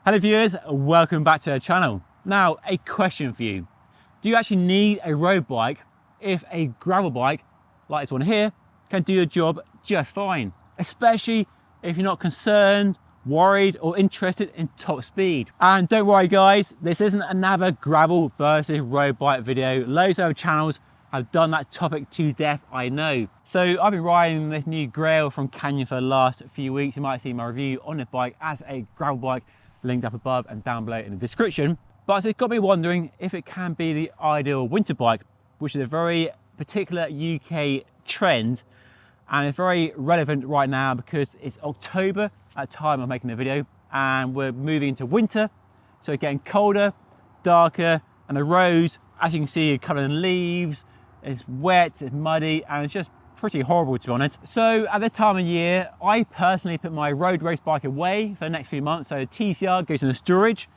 Hello viewers, welcome back to the channel. Now, a question for you. Do you actually need a road bike if a gravel bike, like this one here, can do your job just fine? Especially if you're not concerned, worried or interested in top speed. And don't worry guys, this isn't another gravel versus road bike video. Loads of other channels have done that topic to death, I know. So I've been riding this new Grail from Canyon for the last few weeks. You might have seen my review on the bike as a gravel bike, linked up above and down below in the description. But it's got me wondering if it can be the ideal winter bike, which is a very particular UK trend, and it's very relevant right now because it's October at the time of making the video, and we're moving into winter, so it's getting colder, darker, and the roads, as you can see, are covered in leaves. It's wet, it's muddy, and it's just pretty horrible, to be honest. So at this time of year, I personally put my road race bike away for the next few months. So the TCR goes in the storage,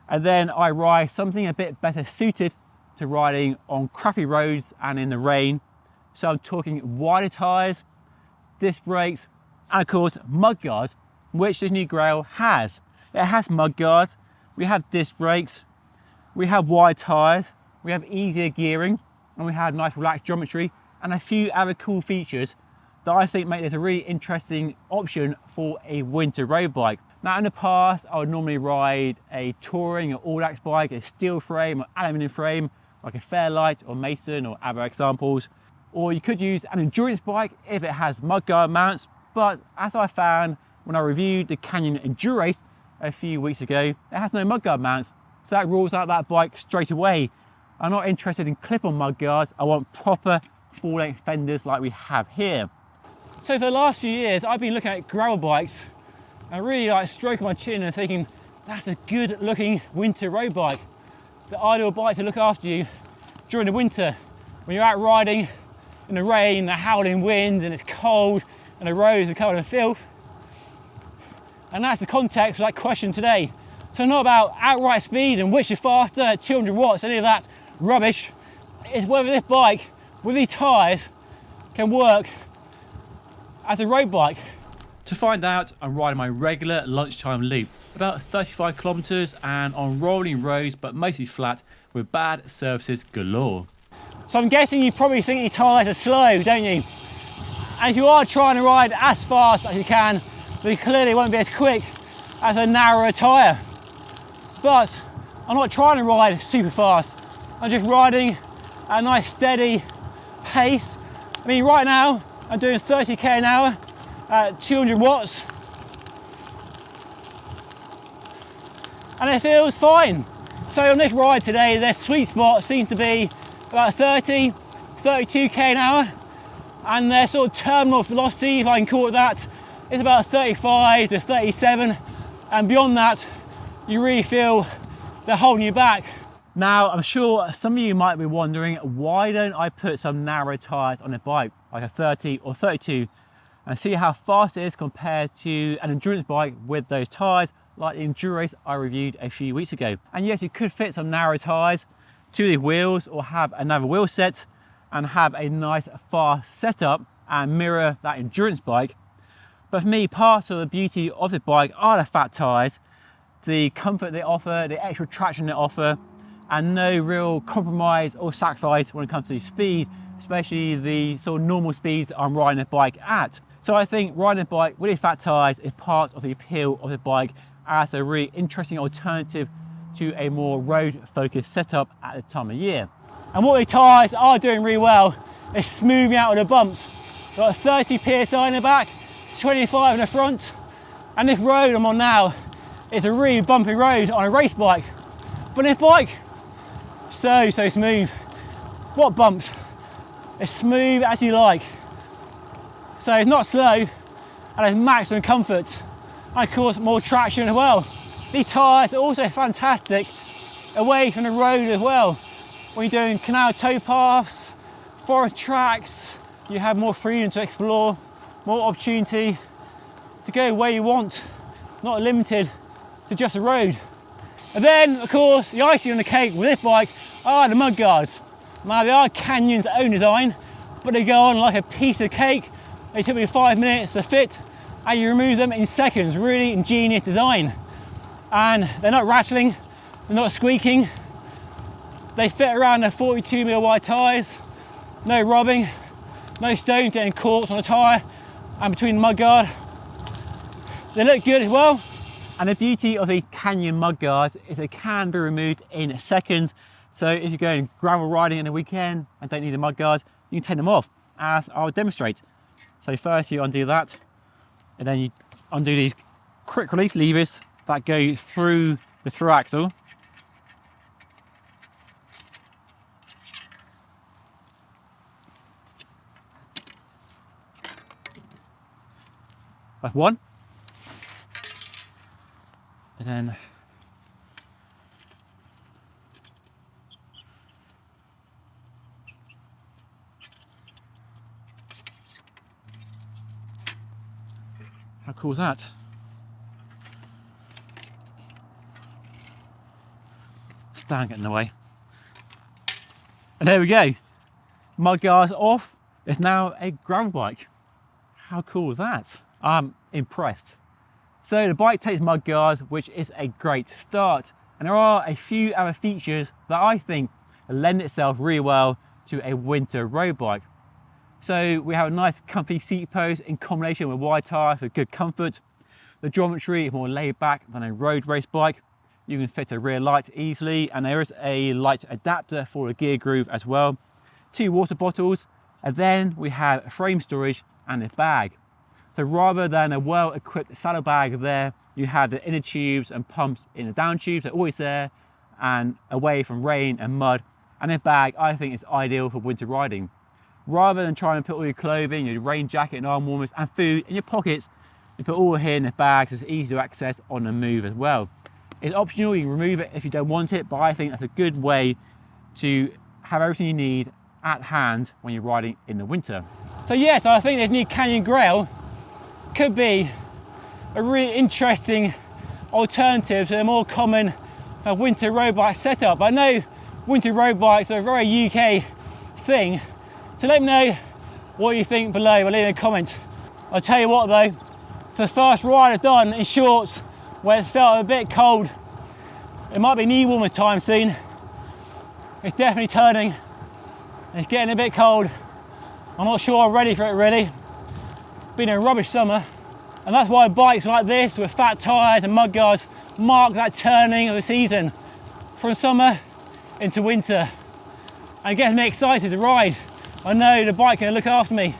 and then I ride something a bit better suited to riding on crappy roads and in the rain. So I'm talking wider tyres, disc brakes, and of course mudguards, which this new Grail has. It has mudguards, we have disc brakes, we have wide tyres, we have easier gearing, and we have nice relaxed geometry, and a few other cool features that I think make this a really interesting option for a winter road bike. Now in the past, I would normally ride a touring or all-axe bike, a steel frame or aluminium frame, like a Fairlight or Mason or other examples. Or you could use an endurance bike if it has mudguard mounts, but as I found when I reviewed the Canyon Endurace a few weeks ago, it has no mudguard mounts, so that rules out that bike straight away. I'm not interested in clip-on mudguards, I want proper full-length fenders like we have here. So for the last few years, I've been looking at gravel bikes and really like stroking my chin and thinking, that's a good looking winter road bike. The ideal bike to look after you during the winter when you're out riding in the rain, the howling winds, and it's cold and the roads are covered in filth. And that's the context for that question today. So not about outright speed and which is faster, 200 watts, any of that rubbish. It's whether this bike with these tyres can work as a road bike. To find out, I'm riding my regular lunchtime loop, about 35 kilometers and on rolling roads, but mostly flat with bad surfaces galore. So I'm guessing you probably think your tyres are slow, don't you? And if you are trying to ride as fast as you can, they clearly won't be as quick as a narrower tyre. But I'm not trying to ride super fast. I'm just riding at a nice steady pace. I mean, right now I'm doing 30k an hour at 200 watts, and it feels fine. So on this ride today, their sweet spot seems to be about 30, 32k an hour, and their sort of terminal velocity, if I can call it that, is about 35 to 37, and beyond that, you really feel they're holding you back. Now, I'm sure some of you might be wondering, why don't I put some narrow tyres on a bike, like a 30 or 32, and see how fast it is compared to an endurance bike with those tyres, like the Endurace I reviewed a few weeks ago. And yes, you could fit some narrow tyres to the wheels or have another wheel set and have a nice fast setup and mirror that endurance bike. But for me, part of the beauty of the bike are the fat tyres, the comfort they offer, the extra traction they offer, and no real compromise or sacrifice when it comes to speed, especially the sort of normal speeds I'm riding a bike at. So I think riding a bike with these fat tyres is part of the appeal of the bike as a really interesting alternative to a more road-focused setup at the time of year. And what the tyres are doing really well is smoothing out of the bumps. Got 30 psi in the back, 25 in the front, and this road I'm on now is a really bumpy road on a race bike. But this bike, so smooth. What bumps? As smooth as you like. So it's not slow, and it's maximum comfort. And of course, more traction as well. These tyres are also fantastic away from the road as well. When you're doing canal towpaths, forest tracks, you have more freedom to explore, more opportunity to go where you want, not limited to just a road. And then, of course, the icing on the cake with this bike are the mudguards. Now, they are Canyon's own design, but they go on like a piece of cake. They took me 5 minutes to fit, and you remove them in seconds. Really ingenious design. and they're not rattling, they're not squeaking. They fit around the 42mm wide tyres, no robbing, no stones getting caught on the tyre and between the mudguard. They look good as well. And the beauty of the Canyon mudguards is they can be removed in seconds. So if you're going gravel riding in the weekend and don't need the mudguards, you can take them off, as I'll demonstrate. So first you undo that, and then you undo these quick release levers that go through the through axle. That's one. And then how cool is that? Stand getting in the way. And there we go. Mudguards off. It's now a gravel bike. How cool is that? I'm impressed. So the bike takes mudguards, which is a great start. And there are a few other features that I think lend itself really well to a winter road bike. So we have a nice comfy seat post in combination with wide tyres for good comfort. The geometry is more laid back than a road race bike. You can fit a rear light easily, and there is a light adapter for the gear groove as well. 2 water bottles, and then we have frame storage and a bag. So rather than a well-equipped saddlebag there, you have the inner tubes and pumps in the down tubes. They're always there and away from rain and mud. And a bag, I think, is ideal for winter riding. Rather than trying to put all your clothing, your rain jacket and arm warmers and food in your pockets, you put all here in the bag so it's easy to access on the move as well. It's optional, you can remove it if you don't want it, but I think that's a good way to have everything you need at hand when you're riding in the winter. So yes, I think this new Canyon Grail could be a really interesting alternative to the more common winter road bike setup. I know winter road bikes are a very UK thing, so let me know what you think below, or leave in a comment. I'll tell you what though, it's the first ride I've done in shorts where it felt a bit cold. It might be knee warmer time soon. It's definitely turning, it's getting a bit cold. I'm not sure I'm ready for it really. Been a rubbish summer, and that's why bikes like this with fat tyres and mudguards mark that turning of the season from summer into winter, and it gets me excited to ride. I know the bike can look after me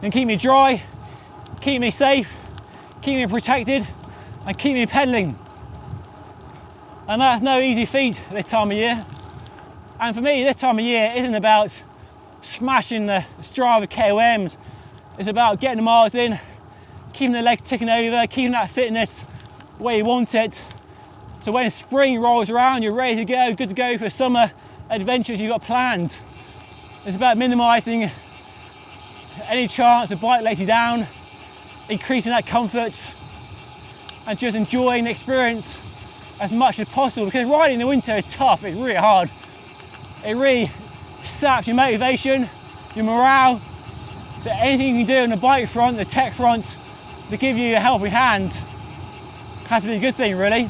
and keep me dry, keep me safe, keep me protected, and keep me pedalling. And that's no easy feat this time of year. And for me, this time of year isn't about smashing the Strava KOMs. It's about getting the miles in, keeping the legs ticking over, keeping that fitness where you want it. So when spring rolls around, you're ready to go, good to go for summer adventures you've got planned. It's about minimising any chance the bike lets you down, increasing that comfort, and just enjoying the experience as much as possible, because riding in the winter is tough, it's really hard. It really saps your motivation, your morale. So anything you can do on the bike front, the tech front, to give you a helping hand has to be a good thing really.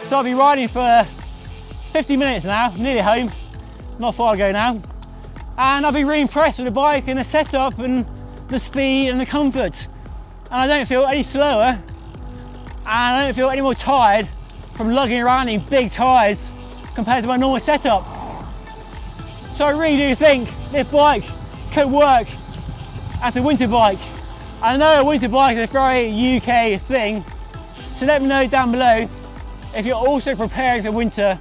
So I'll be riding for 50 minutes now, nearly home, not far to go now. And I've been really impressed with the bike and the setup and the speed and the comfort. And I don't feel any slower, and I don't feel any more tired from lugging around in big tyres compared to my normal setup. So I really do think this bike could work as a winter bike. I know a winter bike is a very UK thing, so let me know down below if you're also preparing for winter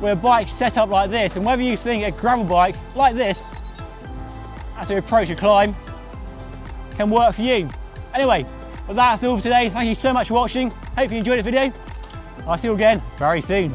with a bike set up like this, and whether you think a gravel bike like this, as we approach a climb, can work for you. Anyway, well, that's all for today. Thank you so much for watching. Hope you enjoyed the video. I'll see you again very soon.